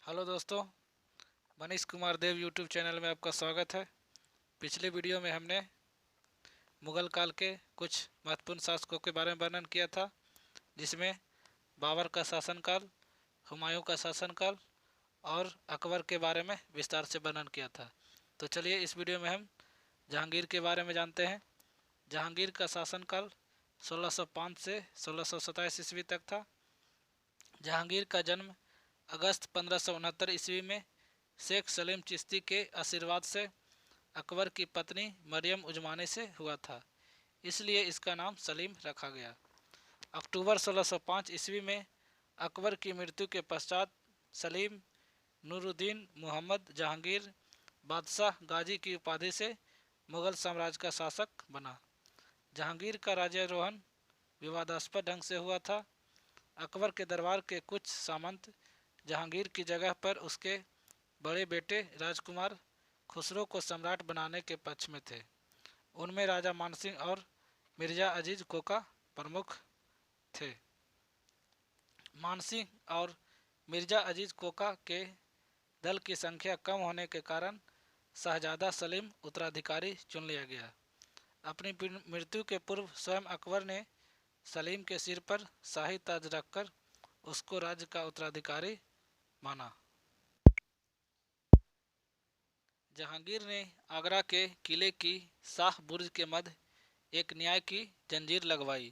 Hello दोस्तों, मनीष कुमार देव YouTube channel में आपका स्वागत है। पिछले वीडियो में हमने मुग़ल काल के कुछ महत्वपूर्ण शासकों के बारे में वर्णन किया था, जिसमें बाबर का शासनकाल, हुमायूं का शासनकाल और अकबर के बारे में विस्तार से वर्णन किया था। तो चलिए इस वीडियो में हम जहांगीर के बारे में जानते हैं। जहांगीर का शासनकाल 1605 से 1627 ईस्वी तक था। जहांगीर का जन्म अगस्त 1569 ईस्वी में शेख सलीम चिश्ती के आशीर्वाद से अकबर की पत्नी मरियम उजमानी से हुआ था, इसलिए इसका नाम सलीम रखा गया। अक्टूबर 1605 ईस्वी में अकबर की मृत्यु के पश्चात सलीम नूरुद्दीन मोहम्मद जहांगीर बादशाह गाजी की उपाधि से मुग़ल साम्राज्य का शासक बना। जहांगीर का राज्यारोहण विवादास्पद ढंग से हुआ था। अकबर के दरबार के कुछ सामंत जहांगीर की जगह पर उसके बड़े बेटे राजकुमार खुसरो को सम्राट बनाने के पक्ष में थे। उनमें राजा मानसिंह और मिर्जा अजीज कोका प्रमुख थे। मानसिंह और मिर्जा अजीज कोका के दल की संख्या कम होने के कारण शहजादा सलीम उत्तराधिकारी चुन लिया गया। अपनी मृत्यु के पूर्व स्वयं अकबर ने सलीम के सिर पर शाही ताज रखकर उसको राज्य का उत्तराधिकारी माना। जहांगीर ने आगरा के किले की शाह बुर्ज के मध्य एक न्याय की जंजीर लगवाई,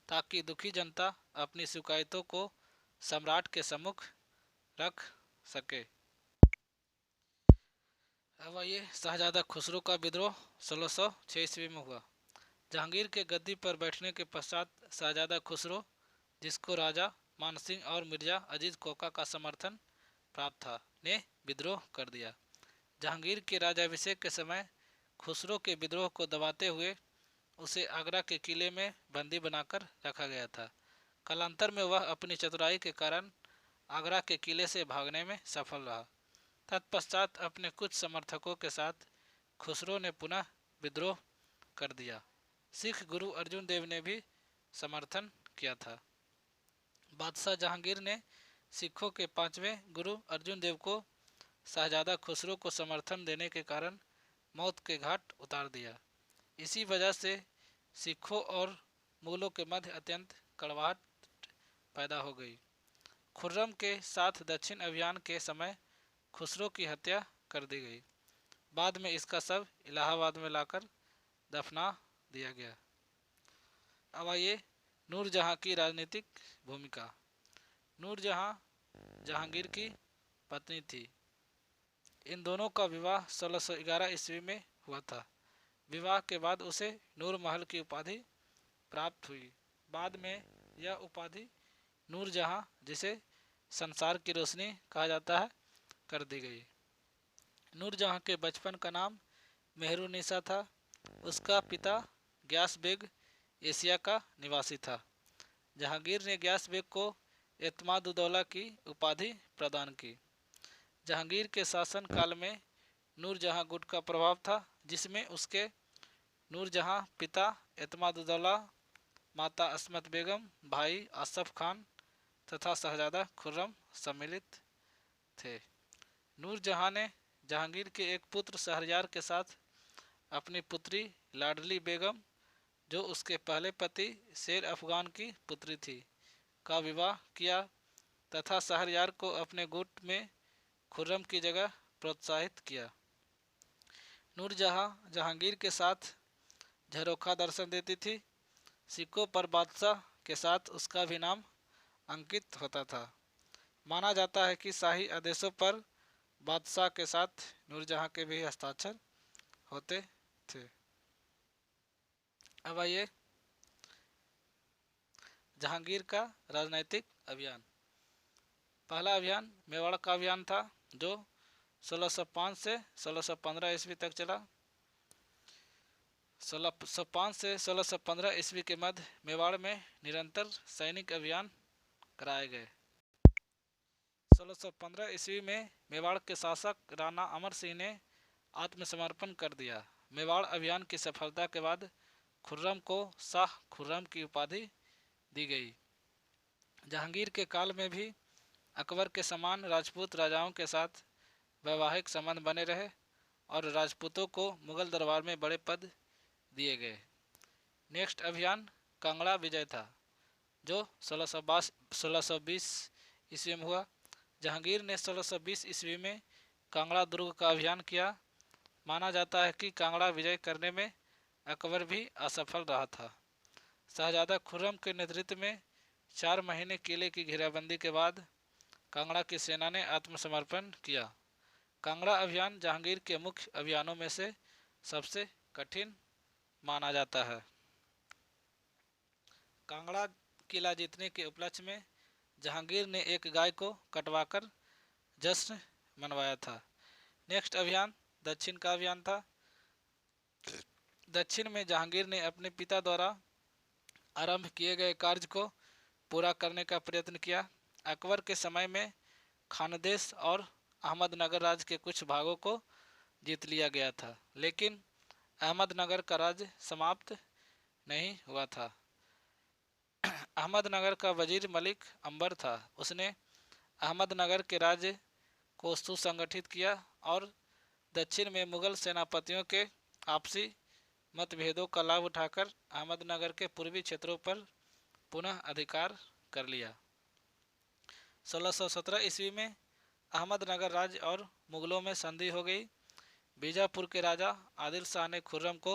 ताकि दुखी जनता अपनी शिकायतों को सम्राट के सम्मुख रख सके। अब आइए शहजादा खुसरो का विद्रोह 1606 ईस्वी में हुआ। जहांगीर के गद्दी पर बैठने के पश्चात शहजादा खुसरो, जिसको राजा मानसिंह और मिर्जा अजीज कोका का समर्थन प्राप्त था, ने विद्रोह कर दिया। जहांगीर के राज्याभिषेक के समय खुसरो के विद्रोह को दबाते हुए उसे आगरा के किले में बंदी बनाकर रखा गया था। कालांतर में वह अपनी चतुराई के कारण आगरा के किले से भागने में सफल रहा। तत्पश्चात अपने कुछ समर्थकों के साथ खुसरो ने पुनः विद्रोह कर दिया। सिख गुरु अर्जुन देव ने भी समर्थन किया था। बादशाह जहांगीर ने सिखों के पांचवें गुरु अर्जुन देव को शहजादा खुसरो को समर्थन देने के कारण मौत के घाट उतार दिया। इसी वजह से सिखों और मुगलों के मध्य अत्यंत कड़वाहट पैदा हो गई। खुर्रम के साथ दक्षिण अभियान के समय खुसरो की हत्या कर दी गई। बाद में इसका शव इलाहाबाद में लाकर दफना दिया गया। अब आइए नूरजहां की राजनीतिक भूमिका। नूरजहां जहांगीर की पत्नी थी। इन दोनों का विवाह 1611 ईस्वी में हुआ था। विवाह के बाद उसे नूर महल की उपाधि प्राप्त हुई। बाद में यह उपाधि नूरजहां, जिसे संसार की रोशनी कहा जाता है, कर दी गई। नूरजहां के बचपन का नाम मेहरुनिसा था। उसका पिता ग्यास बेग एशिया का निवासी था। जहांगीर ने ग्यास बेग को एतमादुद्दौला की उपाधि प्रदान की। जहांगीर के शासन काल में नूरजहां गुट का प्रभाव था, जिसमें उसके नूरजहां पिता एतमादुद्दौला, माता अस्मत बेगम, भाई आसफ खान तथा शहजादा खुर्रम सम्मिलित थे। नूरजहां ने जहांगीर के एक पुत्र शहरयार के साथ अपनी पुत्री लाडली बेगम, जो उसके पहले पति शेर अफगान की पुत्री थी, का विवाह किया तथा शहरयार को अपने गुट में खुर्रम की जगह प्रोत्साहित किया। नूरजहां जहांगीर के साथ झरोखा दर्शन देती थी। सिक्कों पर बादशाह के साथ उसका भी नाम अंकित होता था। माना जाता है कि शाही आदेशों पर बादशाह के साथ नूरजहां के भी हस्ताक्षर होते थे। अब आइए जहांगीर का राजनैतिक अभियान। पहला अभियान मेवाड़ का अभियान था, जो 1605 से 1615 ईस्वी तक चला। 1605 से 1615 ईस्वी के मध्य मेवाड़ में निरंतर सैनिक अभियान कराए गए। 1615 ईस्वी में मेवाड़ के शासक राणा अमर सिंह ने आत्मसमर्पण कर दिया। मेवाड़ अभियान की सफलता के बाद खुर्रम को शाह खुर्रम की उपाधि दी गई। जहांगीर के काल में भी अकबर के समान राजपूत राजाओं के साथ वैवाहिक संबंध बने रहे और राजपूतों को मुगल दरबार में बड़े पद दिए गए। नेक्स्ट अभियान कांगड़ा विजय था, जो 1620 ईस्वी में हुआ। जहांगीर ने 1620 ईस्वी में कांगड़ा दुर्ग का अभियान किया। माना जाता है कि कांगड़ा विजय करने में अकबर भी असफल रहा था। शहजादा खुर्रम के नेतृत्व में 4 महीने किले की घेराबंदी के बाद कांगड़ा की सेना ने आत्मसमर्पण किया। कांगड़ा अभियान जहांगीर के मुख्य अभियानों में से सबसे कठिन माना जाता है। कांगड़ा किला जीतने के उपलक्ष्य में जहांगीर ने एक गाय को कटवाकर जश्न मनवाया था। नेक्स्ट अभियान दक्षिण का अभियान था। दक्षिण में जहांगीर ने अपने पिता द्वारा आरंभ किए गए कार्य को पूरा करने का प्रयत्न किया। अकबर के समय में खानदेश और अहमदनगर राज्य के कुछ भागों को जीत लिया गया था, लेकिन अहमदनगर का राज्य समाप्त नहीं हुआ था। अहमदनगर का वजीर मलिक अंबर था। उसने अहमदनगर के राज्य को सुसंगठित किया और दक्षिण में मुगल सेनापतियों के आपसी मतभेदों का लाभ उठाकर अहमदनगर के पूर्वी क्षेत्रों पर पुनः अधिकार कर लिया। 1617 ईस्वी में अहमदनगर राज्य और मुगलों में संधि हो गई। बीजापुर के राजा आदिल शाह ने खुर्रम को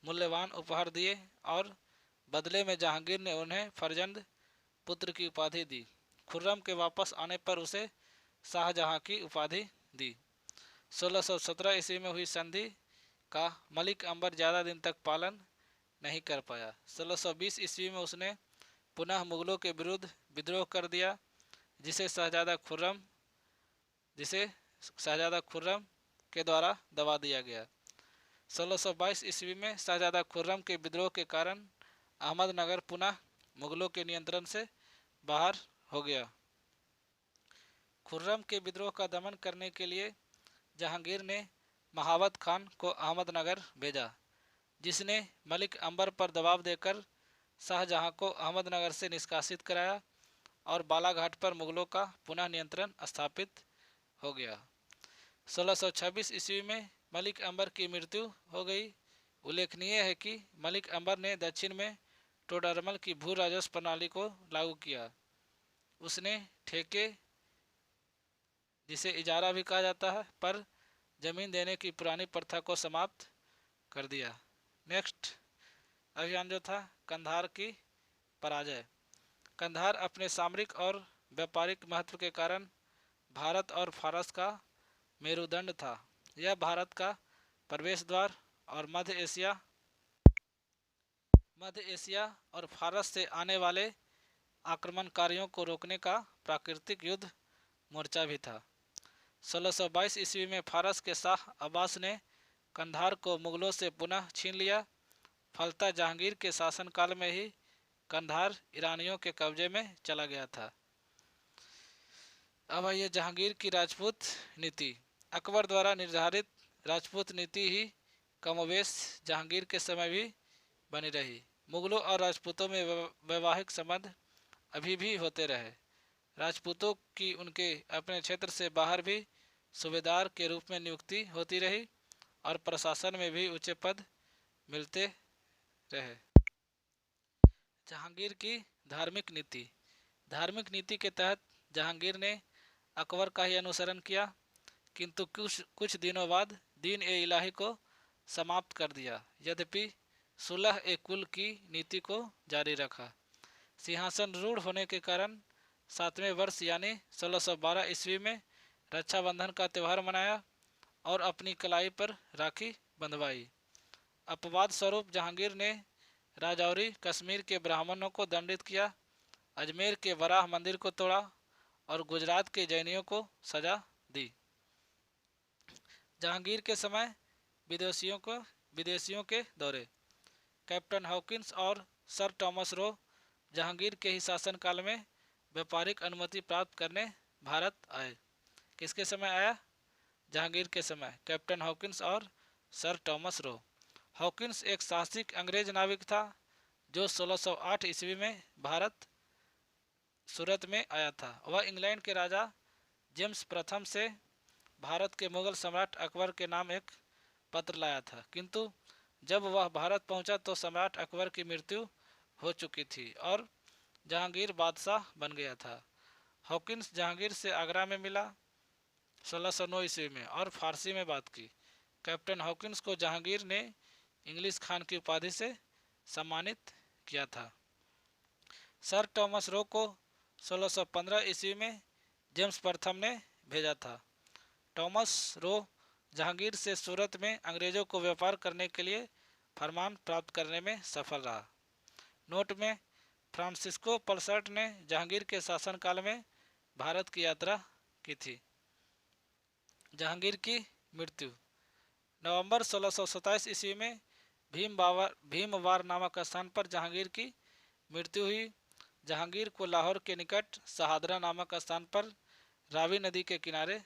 मूल्यवान उपहार दिए और बदले में जहांगीर ने उन्हें फर्जंद पुत्र की उपाधि दी। खुर्रम के वापस आने पर उसे शाहजहां की उपाधि दी। 1617 ईस्वी में हुई संधि का मलिक अंबर ज़्यादा दिन तक पालन नहीं कर पाया। 1620 ईस्वी में उसने पुनः मुगलों के विरुद्ध विद्रोह कर दिया, जिसे शहजादा खुर्रम के द्वारा दबा दिया गया। 1622 ईस्वी में शहजादा खुर्रम के विद्रोह के कारण अहमदनगर पुनः मुगलों के नियंत्रण से बाहर हो गया। खुर्रम के विद्रोह का दमन करने के लिए जहांगीर ने महावत खान को अहमदनगर भेजा, जिसने मलिक अंबर पर दबाव देकर शाहजहां को अहमदनगर से निष्कासित कराया और बालाघाट पर मुगलों का पुनः नियंत्रण स्थापित हो गया। 1626 ईस्वी में मलिक अंबर की मृत्यु हो गई। उल्लेखनीय है कि मलिक अंबर ने दक्षिण में टोडरमल की भू राजस्व प्रणाली को लागू किया। उसने ठेके, जिसे इजारा भी कहा जाता है, पर जमीन देने की पुरानी प्रथा को समाप्त कर दिया। नेक्स्ट अभियान जो था कंधार की पराजय। कंधार अपने सामरिक और व्यापारिक महत्व के कारण भारत और फारस का मेरुदंड था। यह भारत का प्रवेश द्वार और मध्य एशिया और फारस से आने वाले आक्रमणकारियों को रोकने का प्राकृतिक युद्ध मोर्चा भी था। 1622 ईस्वी में फारस के शाह अब्बास ने कंधार को मुगलों से पुनः छीन लिया। फलतः जहांगीर के शासनकाल में ही कंधार ईरानियों के कब्जे में चला गया था। अब आइए जहांगीर की राजपूत नीति। अकबर द्वारा निर्धारित राजपूत नीति ही कमोबेश जहांगीर के समय भी बनी रही। मुगलों और राजपूतों में वैवाहिक संबंध अभी भी होते रहे। राजपूतों की उनके अपने क्षेत्र से बाहर भी सूबेदार के रूप में नियुक्ति होती रही और प्रशासन में भी ऊंचे पद मिलते रहे। जहांगीर की धार्मिक नीति। धार्मिक नीति के तहत जहांगीर ने अकबर का ही अनुसरण किया, किंतु कुछ दिनों बाद दीन ए इलाही को समाप्त कर दिया। यद्यपि सुलह ए कुल की नीति को जारी रखा। सिंहासन रूढ़ होने के कारण 7वें वर्ष यानी 1612 ईस्वी में रक्षाबंधन का त्यौहार मनाया और अपनी कलाई पर राखी बंधवाई। अपवाद स्वरूप जहांगीर ने राजौरी कश्मीर के ब्राह्मणों को दंडित किया, अजमेर के वराह मंदिर को तोड़ा और गुजरात के जैनियों को सजा दी। जहांगीर के समय विदेशियों के दौरे। कैप्टन हॉकिंस और सर टॉमस रो जहांगीर के ही शासनकाल में व्यापारिक अनुमति प्राप्त करने भारत आए। किसके समय आया? जहांगीर के समय कैप्टन हॉकिंस और सर टॉमस रो। हॉकिंस एक साहसिक अंग्रेज नाविक था जो 1608 ईस्वी में भारत सूरत में आया था। वह इंग्लैंड के राजा जेम्स प्रथम से भारत के मुगल सम्राट अकबर के नाम एक पत्र लाया था, किंतु जब वह भारत पहुंचा तो सम्राट अकबर की मृत्यु हो चुकी थी और जहांगीर बादशाह बन गया था। हॉकिंस जहांगीर से आगरा में मिला 1609 ईस्वी में और फारसी में बात की। कैप्टन हॉकिंस को जहांगीर ने इंग्लिश खान की उपाधि से सम्मानित किया था। सर टॉमस रो को 1615 ईस्वी में जेम्स प्रथम ने भेजा था। टॉमस रो जहांगीर से सूरत में अंग्रेजों को व्यापार करने के लिए फरमान प्राप्त करने में सफल रहा। नोट में फ्रांसिस्को पल्सर्ट ने जहांगीर के शासनकाल में भारत की यात्रा की थी। जहांगीर की मृत्यु नवंबर 1627 ईस्वी में भीमवार नामक स्थान पर जहांगीर की मृत्यु हुई। जहांगीर को लाहौर के निकट शहादरा नामक स्थान पर रावी नदी के किनारे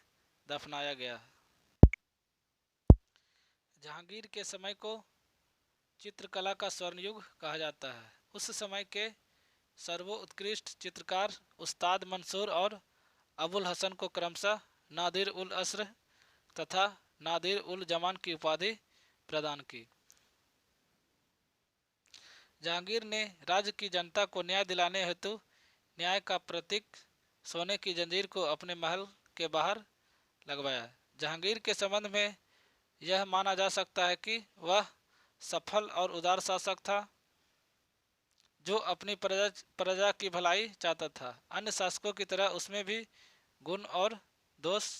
दफनाया गया। जहांगीर के समय को चित्रकला का स्वर्ण युग कहा जाता है। उस समय के सर्वोत्कृष्ट चित्रकार उस्ताद मंसूर और अबुल हसन को क्रमशः नादिर उल असर तथा नादिर उल जमान की उपाधि प्रदान की। जहांगीर ने राज्य की जनता को न्याय दिलाने हेतु न्याय का प्रतीक सोने की जंजीर को अपने महल के बाहर लगवाया। जहांगीर के संबंध में यह माना जा सकता है कि वह सफल और उदार शासक था जो अपनी प्रजा की भलाई चाहता था। अन्य शासकों की तरह उसमें भी गुण और दोष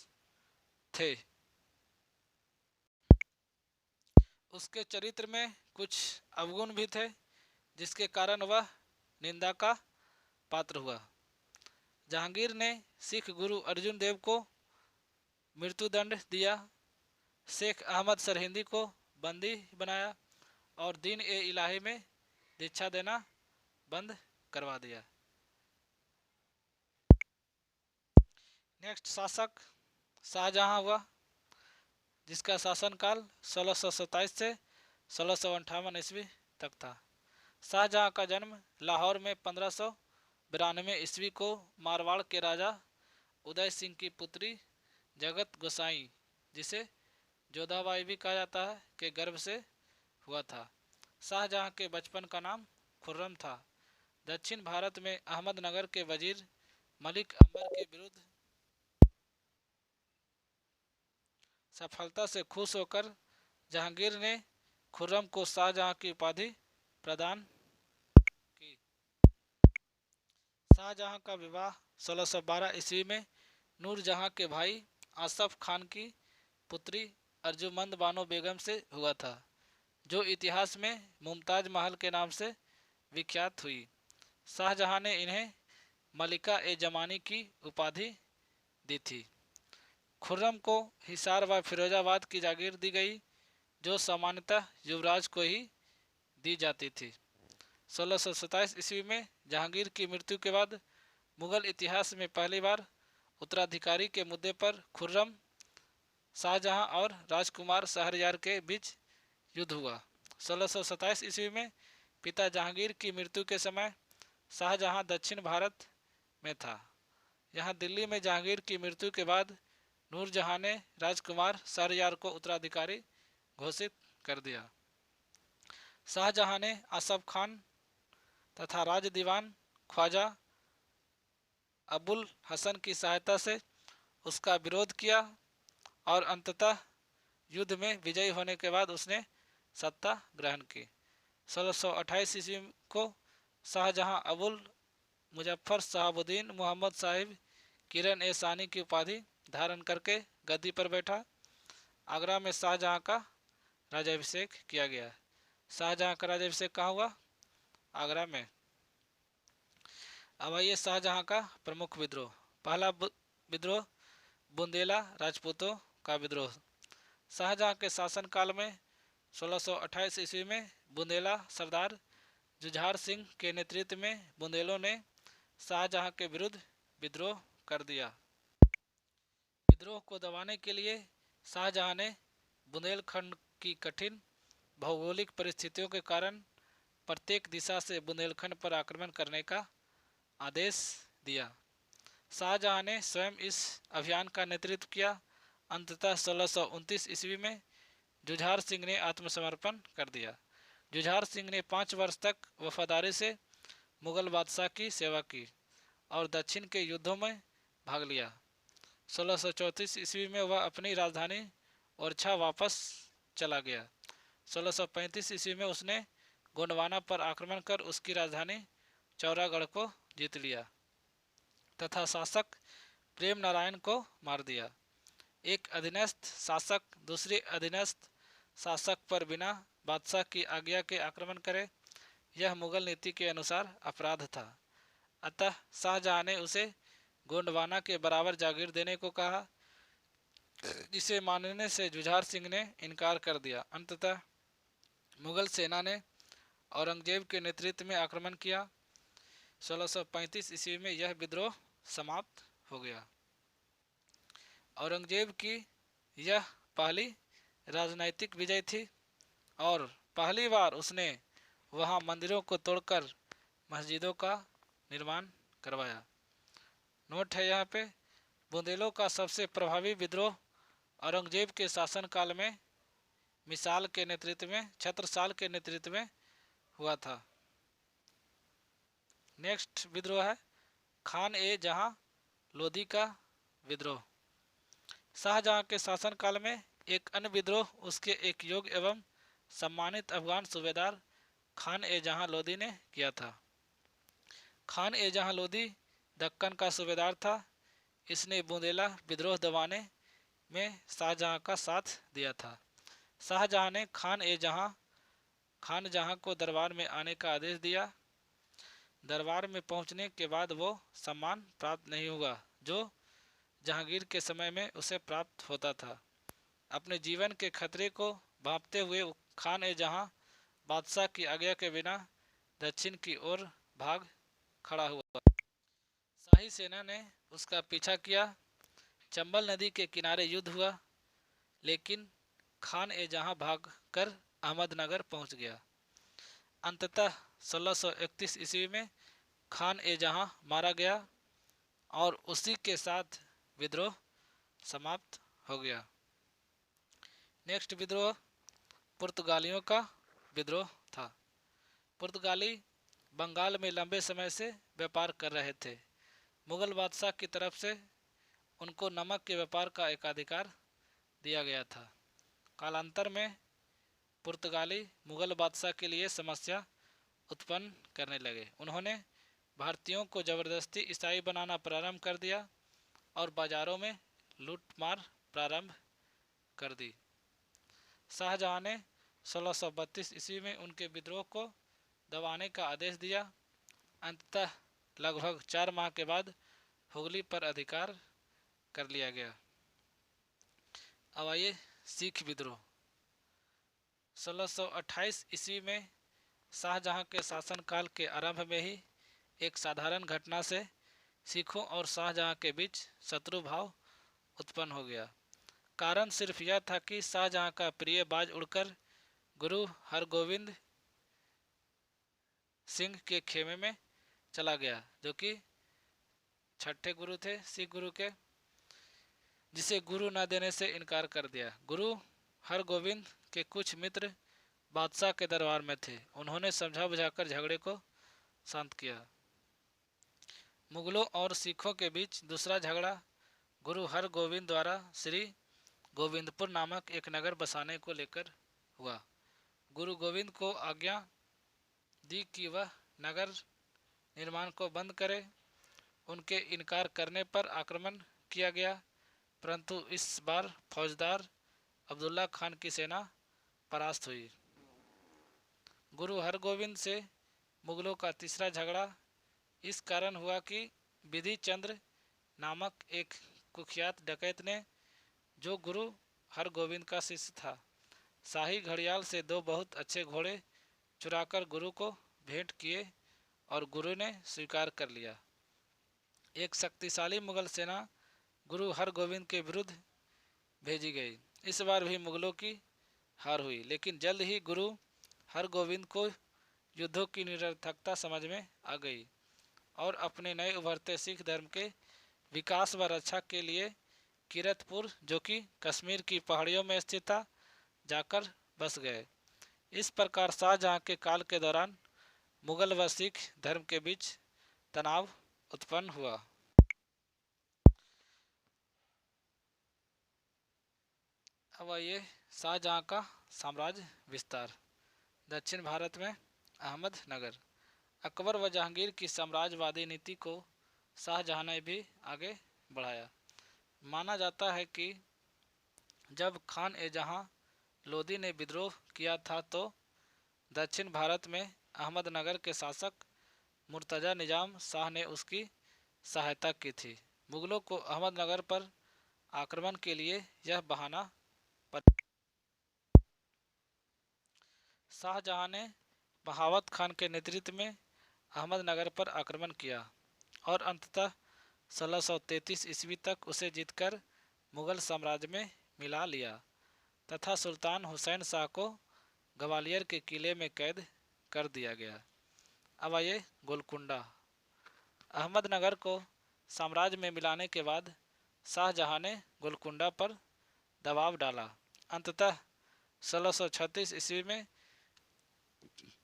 थे। उसके चरित्र में कुछ अवगुण भी थे जिसके कारण वह निंदा का पात्र हुआ। जहांगीर ने सिख गुरु अर्जुन देव को मृत्युदंड दिया, शेख अहमद सरहिंदी को बंदी बनाया और दीन ए इलाही में दीक्षा देना बंद करवा दिया। नेक्स्ट शासक शाहजहां हुआ, जिसका शासनकाल 1627 से 1658 ईस्वी तक था। शाहजहां का जन्म लाहौर में 1592 ईस्वी को मारवाड़ के राजा उदय सिंह की पुत्री जगत गोसाई, जिसे जोधाबाई भी कहा जाता है, के गर्भ से हुआ था। शाहजहां के बचपन का नाम खुर्रम था। दक्षिण भारत में अहमदनगर के वजीर मलिक अंबर के विरुद्ध सफलता से खुश होकर जहांगीर ने खुर्रम को शाहजहां की उपाधि प्रदान की। शाहजहां का विवाह 1612 ईस्वी में नूरजहां के भाई आसफ खान की पुत्री अर्जुमंद बानो बेगम से हुआ था, जो इतिहास में मुमताज महल के नाम से विख्यात हुई। शाहजहां ने इन्हें मलिका ए जमानी की उपाधि दी थी। खुर्रम को हिसार व फिरोजाबाद की जागीर दी गई, जो सामान्यतः युवराज को ही दी जाती थी। 1627 ईस्वी में जहांगीर की मृत्यु के बाद मुगल इतिहास में पहली बार उत्तराधिकारी के मुद्दे पर खुर्रम, शाहजहां और राजकुमार शहरयार के बीच युद्ध हुआ। 1627 ईस्वी में पिता जहांगीर की मृत्यु के समय शाहजहां दक्षिण भारत में था। यहाँ दिल्ली में जहांगीर की मृत्यु के बाद नूरजहां ने राजकुमार शहरयार को उत्तराधिकारी घोषित कर दिया। शाहजहां ने आसफ खान तथा राज दीवान ख्वाजा अबुल हसन की सहायता से उसका विरोध किया और अंततः युद्ध में विजयी होने के बाद उसने सत्ता ग्रहण की। 1628 ईस्वी को शाहजहां अबुल मुजफ्फर शहाबुद्दीन मोहम्मद साहिब किरण ए सानी की उपाधि धारण करके गद्दी पर बैठा। आगरा में शाहजहां का राज्याभिषेक किया गया। शाहजहां का राज्याभिषेक कहाँ हुआ? आगरा में। अब आइए शाहजहां का प्रमुख विद्रोह। पहला विद्रोह बुंदेला राजपूतों का विद्रोह। शाहजहां के शासनकाल में 1628 ईस्वी में बुंदेला सरदार जुझार सिंह के नेतृत्व में बुंदेलों ने शाहजहां के विरुद्ध विद्रोह कर दिया। विद्रोह को दबाने के लिए शाहजहां ने बुंदेलखंड की कठिन भौगोलिक परिस्थितियों के कारण प्रत्येक दिशा से बुंदेलखंड पर आक्रमण करने का आदेश दिया। शाहजहां ने स्वयं इस अभियान का नेतृत्व किया। अंततः 1629 ईस्वी में जुझार सिंह ने आत्मसमर्पण कर दिया। जुझार सिंह ने 5 वर्ष तक वफादारी से मुगल बादशाह की सेवा की और दक्षिण के युद्धों में भाग लिया। 1634 ईस्वी में वह अपनी राजधानी ओरछा वापस चला गया। 1635 ईस्वी में उसने गोंडवाना पर आक्रमण कर उसकी राजधानी चौरागढ़ को जीत लिया तथा शासक प्रेम नारायण को मार दिया। एक अधीनस्थ शासक दूसरे अधीनस्थ शासक पर बिना बादशाह की आज्ञा के आक्रमण करे, यह मुगल नीति के अनुसार अपराध था। अतः शाहजहां ने उसे गोंडवाना के बराबर जागीर देने को कहा, जिसे मानने से जुझार सिंह ने इनकार कर दिया। अंततः मुगल सेना ने औरंगजेब के नेतृत्व में आक्रमण किया। 1635 ईस्वी में यह विद्रोह समाप्त हो गया। औरंगजेब की यह पहली राजनैतिक विजय थी और पहली बार उसने वहां मंदिरों को तोड़कर मस्जिदों का निर्माण करवाया। नोट है यहाँ पे, बुंदेलों का सबसे प्रभावी विद्रोह औरंगजेब के शासनकाल में मिसाल के नेतृत्व में छत्रसाल के नेतृत्व में हुआ था। नेक्स्ट विद्रोह है खान ए जहां लोदी का विद्रोह। शाहजहां के शासनकाल में एक अन्य विद्रोह उसके एक योग्य एवं सम्मानित अफगान सूबेदार खान ए जहां लोदी ने किया था। खान ए जहां लोदी दक्कन का सूबेदार था। इसने बुंदेला विद्रोह दबाने में शाहजहां का साथ दिया था। शाहजहां ने खान जहां को दरबार में आने का आदेश दिया। दरबार में पहुंचने के बाद वो सम्मान प्राप्त नहीं हुआ जो जहांगीर के समय में उसे प्राप्त होता था। अपने जीवन के खतरे को भांपते हुए खान ए जहां बादशाह की आज्ञा के बिना दक्षिण की ओर भाग खड़ा हुआ। शाही सेना ने उसका पीछा किया। चंबल नदी के किनारे युद्ध हुआ, लेकिन खान ए जहां भागकर अहमदनगर पहुंच गया। अंततः 1631 ईस्वी में खान ए जहां मारा गया और उसी के साथ विद्रोह समाप्त हो गया। नेक्स्ट विद्रोह पुर्तगालियों का विद्रोह था। पुर्तगाली बंगाल में लंबे समय से व्यापार कर रहे थे। मुगल बादशाह की तरफ से उनको नमक के व्यापार का एकाधिकार दिया गया था। कालांतर में पुर्तगाली मुगल बादशाह के लिए समस्या उत्पन्न करने लगे। उन्होंने भारतीयों को जबरदस्ती ईसाई बनाना प्रारंभ कर दिया और बाजारों में लूटमार प्रारंभ कर दी। शाहजहां ने 1632 ईस्वी में उनके विद्रोह को दबाने का आदेश दिया। अंततः लगभग 4 माह के बाद हुगली पर अधिकार कर लिया गया। अब आइए सिख विद्रोह। 1628 ईस्वी में शाहजहां के शासनकाल के आरंभ में ही एक साधारण घटना से सिखों और शाहजहां के बीच शत्रु भाव उत्पन्न हो गया। कारण सिर्फ यह था कि शाहजहां का प्रिय बाज उड़कर गुरु हरगोविंद सिंह के खेमे में चला गया, जो कि छठे गुरु थे सिख गुरु के, जिसे गुरु न देने से इनकार कर दिया। गुरु हरगोविंद के कुछ मित्र बादशाह के दरबार में थे। उन्होंने समझा बुझाकर झगड़े को शांत किया। मुगलों और सिखों के बीच दूसरा झगड़ा गुरु हरगोविंद द्वारा श्री गोविंदपुर नामक एक नगर बसाने को लेकर हुआ। गुरु गोविंद को आज्ञा दी कि वह नगर निर्माण को बंद करे। उनके इनकार करने पर आक्रमण किया गया, परंतु इस बार फौजदार अब्दुल्ला खान की सेना परास्त हुई। गुरु हरगोविंद से मुगलों का तीसरा झगड़ा इस कारण हुआ कि विधि चंद्र नामक एक कुख्यात डकैत ने, जो गुरु हरगोविंद का शिष्य था, शाही घड़ियाल से 2 बहुत अच्छे घोड़े चुराकर गुरु को भेंट किए और गुरु ने स्वीकार कर लिया। एक शक्तिशाली मुगल सेना गुरु हरगोविंद के विरुद्ध भेजी गई। इस बार भी मुगलों की हार हुई, लेकिन जल्द ही गुरु हरगोविंद को युद्धों की निरर्थकता समझ में आ गई और अपने नए उभरते सिख धर्म के विकास व रक्षा के लिए किरतपुर, जो कि कश्मीर की पहाड़ियों में स्थित था, जाकर बस गए। इस प्रकार शाहजहां के काल के दौरान मुगल व सिख धर्म के बीच तनाव उत्पन्न हुआ। अब आइए शाहजहां का साम्राज्य विस्तार। दक्षिण भारत में अहमदनगर। अकबर व जहांगीर की साम्राज्यवादी नीति को शाहजहां ने भी आगे बढ़ाया। माना जाता है कि जब खान ए जहां लोदी ने विद्रोह किया था तो दक्षिण भारत में अहमदनगर के शासक मुर्तज़ा निज़ाम शाह ने उसकी सहायता की थी। मुगलों को अहमदनगर पर आक्रमण के लिए यह बहाना शाहजहां ने बहावत खान के नेतृत्व में अहमदनगर पर आक्रमण किया और अंततः 1633 ईस्वी तक उसे जीतकर मुगल साम्राज्य में मिला लिया तथा सुल्तान हुसैन शाह को ग्वालियर के किले में कैद कर दिया गया। अब आइए गोलकुंडा। अहमदनगर को साम्राज्य में मिलाने के बाद शाहजहां ने गोलकुंडा पर दबाव डाला। अंततः 1636 ईस्वी में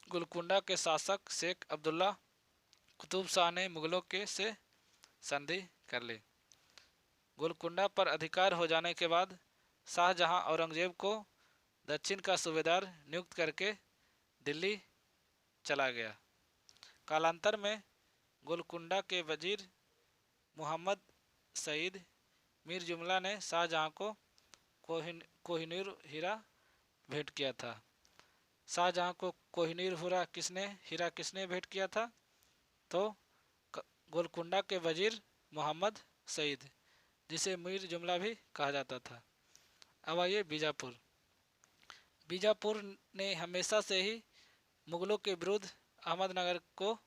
गोलकुंडा के शासक शेख अब्दुल्ला कुतुब शाह ने मुगलों के से संधि कर ली। गोलकुंडा पर अधिकार हो जाने के बाद शाहजहां औरंगजेब को दक्षिण का सूबेदार नियुक्त करके दिल्ली चला गया। कालांतर में गोलकुंडा के वजीर मोहम्मद सईद मीर जुमला ने शाहजहां को कोहिनूर हीरा भेंट किया था। शाहजहां को हीरा किसने भेंट किया था? तो गोलकुंडा के वजीर मोहम्मद सईद, जिसे मीर जुमला भी कहा जाता था। अब आइए बीजापुर। बीजापुर ने हमेशा से ही मुगलों के विरुद्ध अहमदनगर को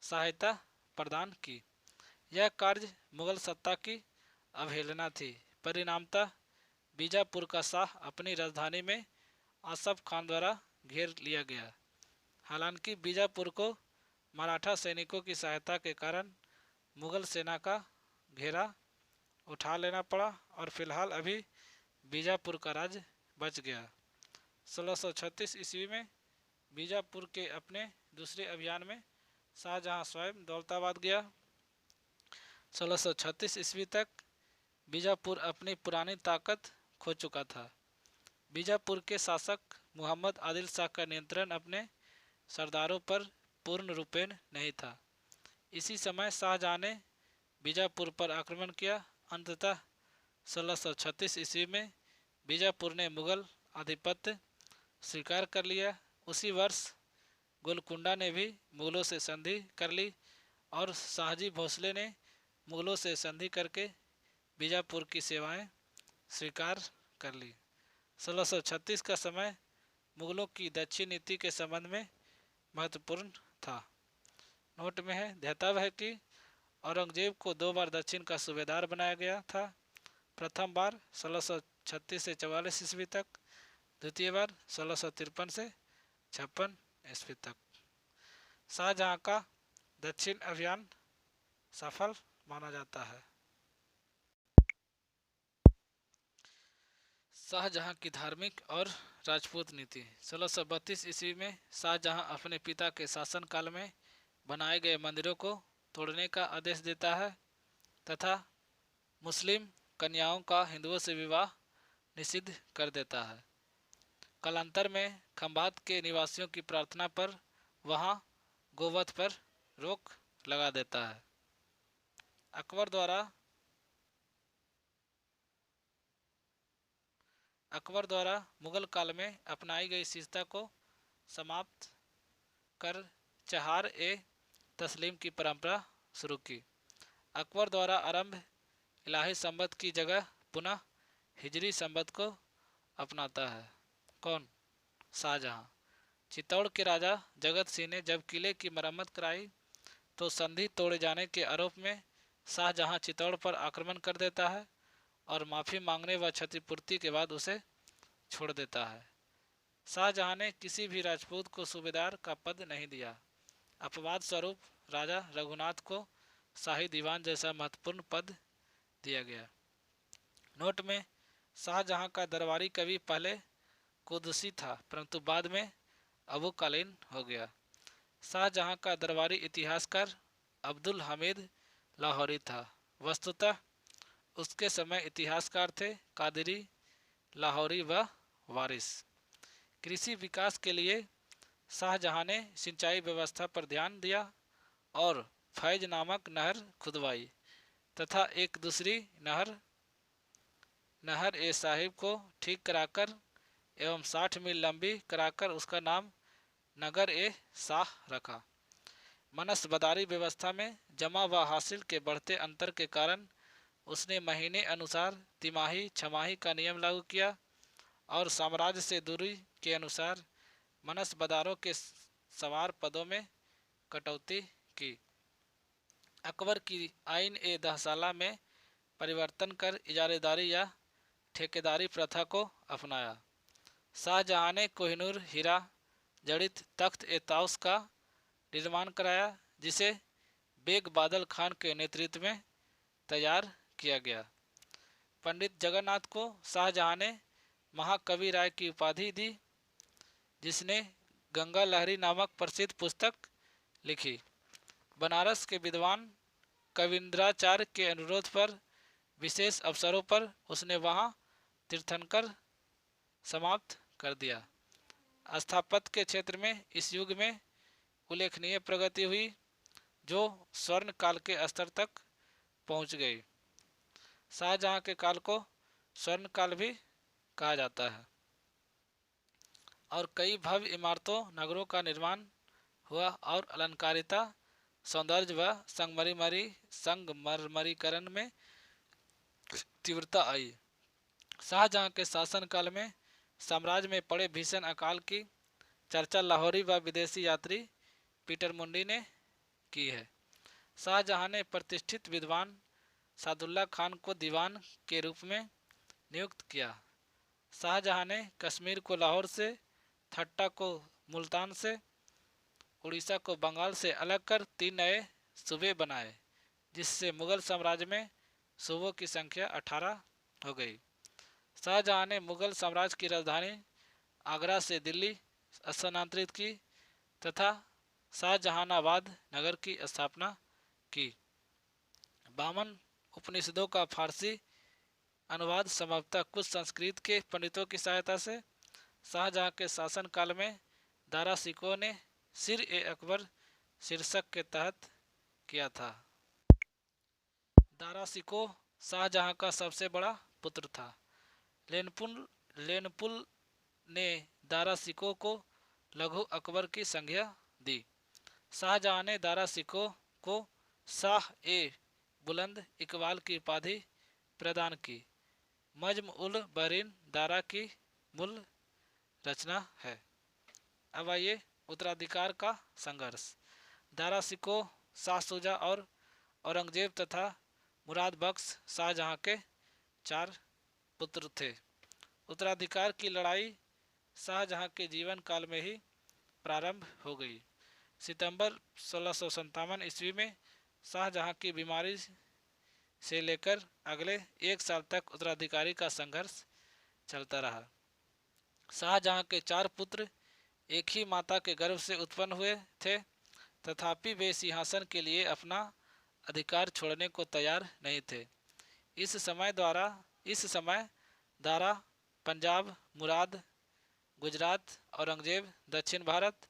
सहायता प्रदान की। यह कार्य मुगल सत्ता की अवहेलना थी। परिणामतः बीजापुर का शाह अपनी राजधानी में आसफ खान द्वारा घेर लिया गया। हालांकि बीजापुर को मराठा सैनिकों की सहायता के कारण मुगल सेना का घेरा उठा लेना पड़ा और फिलहाल अभी बीजापुर का राज्य बच गया। 1636 ईस्वी में बीजापुर के अपने दूसरे अभियान में शाहजहां स्वयं दौलताबाद गया। 1636 ईस्वी तक बीजापुर अपनी पुरानी ताकत खो चुका था। बीजापुर के शासक मोहम्मद आदिल शाह का नियंत्रण अपने सरदारों पर पूर्ण रूपेण नहीं था। इसी समय शाहजहां ने बीजापुर पर आक्रमण किया। अंततः 1636 ईस्वी में बीजापुर ने मुगल आधिपत्य स्वीकार कर लिया। उसी वर्ष गोलकुंडा ने भी मुगलों से संधि कर ली और शाहजी भोसले ने मुगलों से संधि करके बीजापुर की सेवाएं स्वीकार कर ली। 1636 का समय मुगलों की दक्षिण नीति के संबंध में महत्वपूर्ण था। नोट में है, ध्यातव्य है कि औरंगजेब को 2 बार दक्षिण का सूबेदार बनाया गया था। प्रथम बार 1636 से 44 ईस्वी तक, द्वितीय बार 1653 से 56 ईस्वी तक। शाहजहां का दक्षिण अभियान सफल माना जाता है। शाहजहां की धार्मिक और राजपूत नीति। 1632 ईस्वी में शाहजहां अपने पिता के शासनकाल में बनाए गए मंदिरों को तोड़ने का आदेश देता है तथा मुस्लिम कन्याओं का हिंदुओं से विवाह निषिद्ध कर देता है। कालांतर में खंभात के निवासियों की प्रार्थना पर वहां गोवध पर रोक लगा देता है। अकबर द्वारा मुगल काल में अपनाई गई शिष्टता को समाप्त कर चहार ए तस्लीम की परंपरा शुरू की। अकबर द्वारा आरंभ इलाही संबत की जगह पुनः हिजरी संबत को अपनाता है। कौन? शाहजहां। चित्तौड़ के राजा जगत सिंह ने जब किले की मरम्मत कराई तो संधि तोड़े जाने के आरोप में शाहजहां चित्तौड़ पर आक्रमण कर देता है और माफ़ी मांगने व क्षतिपूर्ति के बाद उसे छोड़ देता है। शाहजहां ने किसी भी राजपूत को सूबेदार का पद नहीं दिया। अपवाद स्वरूप राजा रघुनाथ को शाही दीवान जैसा महत्वपूर्ण पद दिया गया। नोट में, शाहजहां का दरबारी कवि पहले कुदसी था परंतु बाद में अबूकालीन हो गया। शाहजहां का दरबारी इतिहासकार अब्दुल हमीद लाहौरी था। वस्तुतः उसके समय इतिहासकार थे कादरी, लाहौरी व वारिस। कृषि विकास के लिए शाहजहां ने सिंचाई व्यवस्था पर ध्यान दिया और फैज नामक नहर खुदवाई तथा एक दूसरी नहर ए साहिब को ठीक कराकर एवं 60 मील लंबी कराकर उसका नाम नगर ए शाह रखा। मनसबदारी व्यवस्था में जमा व हासिल के बढ़ते अंतर के कारण उसने महीने अनुसार तिमाही छमाही का नियम लागू किया और साम्राज्य से दूरी के अनुसार मनसबदारों के सवार पदों में कटौती की। अकबर की आइन ए दहसाला में परिवर्तन कर इजारेदारी या ठेकेदारी प्रथा को अपनाया। शाहजहां ने कोहिनूर हीरा जड़ित तख्त ए ताउस का निर्माण कराया जिसे बेग बादल खान के नेतृत्व में तैयार किया गया। पंडित जगन्नाथ को शाहजहां ने महाकवि राय की उपाधि दी जिसने गंगा लहरी नामक प्रसिद्ध पुस्तक लिखी। बनारस के विद्वान कविंद्राचार्य के अनुरोध पर विशेष अवसरों पर उसने वहां तीर्थंकर समाप्त कर दिया। स्थापत्य के क्षेत्र में इस युग में उल्लेखनीय प्रगति हुई जो स्वर्ण काल के स्तर तक पहुंच गई। शाहजहां के काल को स्वर्ण काल भी कहा जाता है और कई भव्य इमारतों नगरों का निर्माण हुआ और अलंकारिता सौंदर्य व संगमरमरीकरण में तीव्रता आई। शाहजहां के शासनकाल में साम्राज्य में पड़े भीषण अकाल की चर्चा लाहौरी व विदेशी यात्री पीटर मुंडी ने की है। शाहजहां ने प्रतिष्ठित विद्वान सादुल्ला खान को दीवान के रूप में नियुक्त किया। शाहजहां ने कश्मीर को लाहौर से, ठट्टा को मुल्तान से, उड़ीसा को बंगाल से अलग कर 3 नए सूबे बनाए जिससे मुगल साम्राज्य में सूबों की संख्या 18 हो गई। शाहजहां ने मुगल साम्राज्य की राजधानी आगरा से दिल्ली स्थानांतरित की तथा शाहजहानाबाद नगर की स्थापना की। 52 उपनिषदों का फारसी अनुवाद संभवतः कुछ संस्कृत के पंडितों की सहायता से शाहजहां के शासनकाल में दारा शिकोह ने सिर ए अकबर शीर्षक के तहत किया था। दारा शिकोह शाहजहां का सबसे बड़ा पुत्र था। लेनपुल ने दारा शिकोह को लघु अकबर की संज्ञा दी। शाहजहां ने दारा शिकोह को शाह ए बुलंद इकबाल की उपाधि प्रदान की। मज्म उल बहरीन दारा की मूल रचना है। अब आइए उत्तराधिकार का संघर्ष। दारा शिकोह, शाह शुजा और औरंगजेब तथा मुराद बख्श शाहजहां के 4 पुत्र थे। उत्तराधिकार की लड़ाई शाहजहां के जीवन काल में ही प्रारंभ हो गई। सितंबर 1657 ईस्वी में शाहजहां की बीमारी से लेकर अगले 1 साल तक उत्तराधिकारी का संघर्ष चलता रहा। शाहजहां के 4 पुत्र एक ही माता के गर्भ से उत्पन्न हुए थे तथापि वे सिंहासन के लिए अपना अधिकार छोड़ने को तैयार नहीं थे। इस समय दारा पंजाब, मुराद गुजरात, औरंगजेब दक्षिण भारत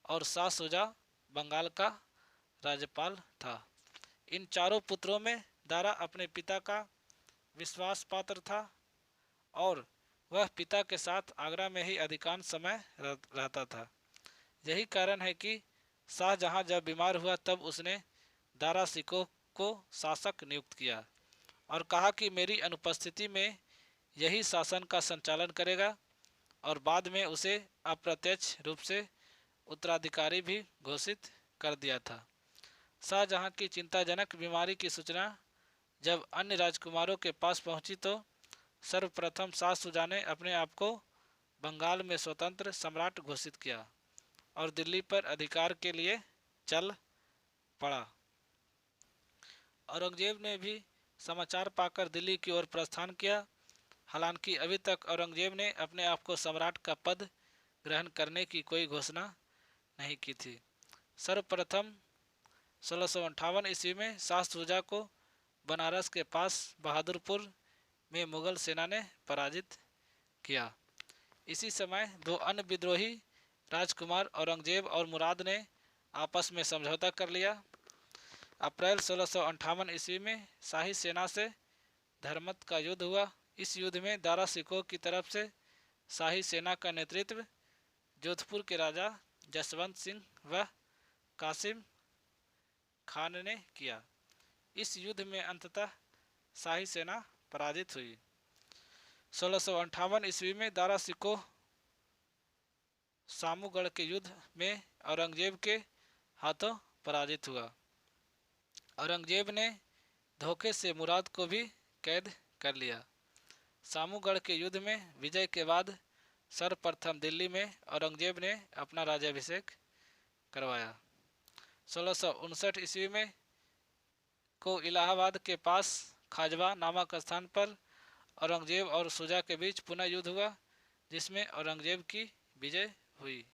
और शाह शुजा बंगाल का राज्यपाल था। इन चारों पुत्रों में दारा अपने पिता का विश्वास पात्र था और वह पिता के साथ आगरा में ही अधिकांश समय रहता था। यही कारण है कि शाहजहां जब बीमार हुआ तब उसने दारा शिकोह को शासक नियुक्त किया और कहा कि मेरी अनुपस्थिति में यही शासन का संचालन करेगा और बाद में उसे अप्रत्यक्ष रूप से उत्तराधिकारी भी घोषित कर दिया था। शाहजहां की चिंताजनक बीमारी की सूचना जब अन्य राजकुमारों के पास पहुंची तो सर्वप्रथम शाह शुजा ने अपने आप को बंगाल में स्वतंत्र सम्राट घोषित किया और दिल्ली पर अधिकार के लिए चल पड़ा। औरंगजेब ने भी समाचार पाकर दिल्ली की ओर प्रस्थान किया। हालांकि अभी तक औरंगजेब ने अपने आप को सम्राट का पद ग्रहण करने की कोई घोषणा नहीं की थी। सर्वप्रथम 1658 ईस्वी में शाह शुजा को बनारस के पास बहादुरपुर में मुगल सेना ने पराजित किया। इसी समय दो अन्य विद्रोही राजकुमार औरंगजेब और मुराद ने आपस में समझौता कर लिया। अप्रैल 1658 ईस्वी में शाही सेना से धर्मत का युद्ध हुआ। इस युद्ध में दारा सिकोह की तरफ से शाही सेना का नेतृत्व जोधपुर के राजा जसवंत सिंह व कासिम खान ने किया। इस युद्ध में अंततः शाही सेना पराजित हुई। 1658 ईस्वी में दारा सिकोह सामूगढ़ के युद्ध में औरंगजेब के हाथों पराजित हुआ। औरंगजेब ने धोखे से मुराद को भी कैद कर लिया। सामूगढ़ के युद्ध में विजय के बाद सर्वप्रथम दिल्ली में औरंगजेब ने अपना राज्याभिषेक करवाया। 1659 ईस्वी में को इलाहाबाद के पास खाजवा नामक स्थान पर औरंगजेब और शुजा के बीच पुनः युद्ध हुआ, जिसमें औरंगजेब की विजय हुई।